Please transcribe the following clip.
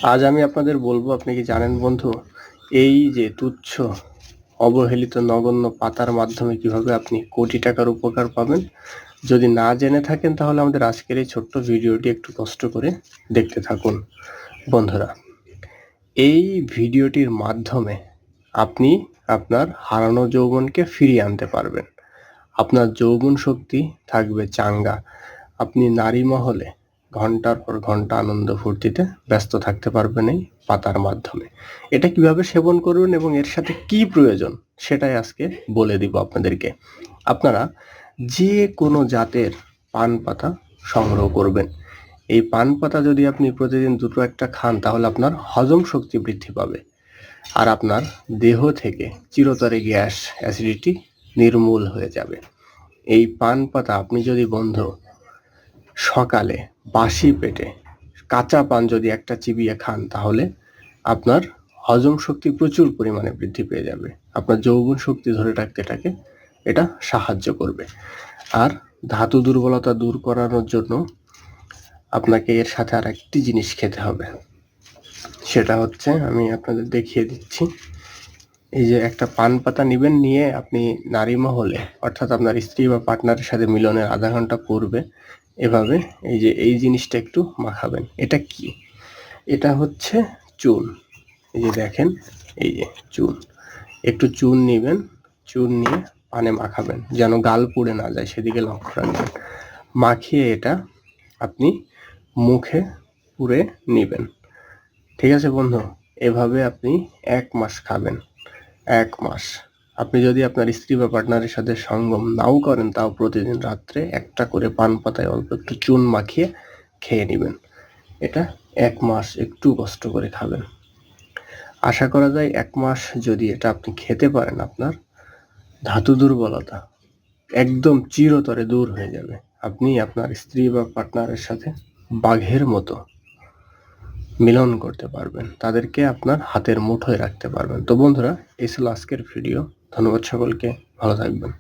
আজ আমি আপনাদের বলবো, আপনি কি জানেন বন্ধু, এই যে তুচ্ছ অবহেলিত নগণ্য পাতার মাধ্যমে কিভাবে আপনি কোটি টাকার উপকার পাবেন। যদি না জেনে থাকেন তাহলে আমাদের আজকের এই ছোট্ট ভিডিওটি একটু কষ্ট করে দেখতে থাকুন। বন্ধুরা, এই ভিডিওটির মাধ্যমে আপনি আপনার হারানো যৌবনকে ফিরিয়ে আনতে পারবেন। আপনার যৌবন শক্তি থাকবে চাঙ্গা। আপনি নারী মহলে ঘন্টার পর ঘন্টা আনন্দ ফুর্তিতে ব্যস্ত থাকতে পারবেন এই পাতার মাধ্যমে। এটা কিভাবে সেবন করবেন এবং এর সাথে কি প্রয়োজন সেটাই আজকে বলে দিব আপনাদেরকে। আপনারা যে কোনো জাতের পান পাতা সংগ্রহ করবেন। এই পান পাতা যদি আপনি প্রতিদিন দুটো একটা খান তাহলে আপনার হজম শক্তি বৃদ্ধি পাবে, আর আপনার দেহ থেকে চিরতরে গ্যাস অ্যাসিডিটি নির্মূল হয়ে যাবে। এই পান পাতা আপনি যদি বন্ধু সকালে বাসি পেটে কাঁচা পান যদি একটা চিবিয়ে খান তাহলে আপনার হজম শক্তি প্রচুর পরিমাণে বৃদ্ধি পেয়ে যাবে। আপনার যৌবন শক্তি ধরে রাখতে এটা সাহায্য করবে। আর ধাতু দুর্বলতা দূর করানোর জন্য আপনাকে এর সাথে আর একটি জিনিস খেতে হবে। সেটা হচ্ছে, আমি আপনাদের দেখিয়ে দিচ্ছি। এই যে একটা পান পাতা নিবেন, নিয়ে আপনি নারী মহলে অর্থাৎ আপনার স্ত্রী বা পার্টনারের সাথে মিলনের আধা ঘন্টা পূর্বে এভাবে এই জিনিসটা একটু মাখাবেন। এটা কি? এটা হচ্ছে চুন। এই যে দেখেন, এই যে চুন। একটু চুন নিবেন, চুন নিয়ে পানে মাখাবেন যেন গাল পুড়ে না যায়, সেদিকে লক্ষ্য রাখবেন। মাখিয়ে এটা আপনি মুখে পুরে নিবেন। ঠিক আছে বন্ধু, এভাবে আপনি 1 মাস খাবেন। 1 মাস। আপনি যদি আপনার স্ত্রী বা পার্টনারের সাথে সঙ্গম নাও করেন তাও প্রতিদিন রাত্রে একটা করে পান পাতায় অল্প একটু চুন মাখিয়ে খেয়ে নেবেন। এটা 1 মাস একটু কষ্ট করে খাবেন। আশা করা যায় 1 মাস যদি এটা আপনি খেতে পারেন, আপনার ধাতু দুর্বলতা একদম চিরতরে দূর হয়ে যাবে। আপনি আপনার স্ত্রী বা পার্টনারের সাথে বাঘের মতো মিলন করতে পারবেন, তাদেরকে আপনার হাতের মুঠোয় রাখতে পারবেন। তো বন্ধুরা, এই ছিল আজকের ভিডিও। ধন্যবাদ সকলকে, ভালো থাকবেন।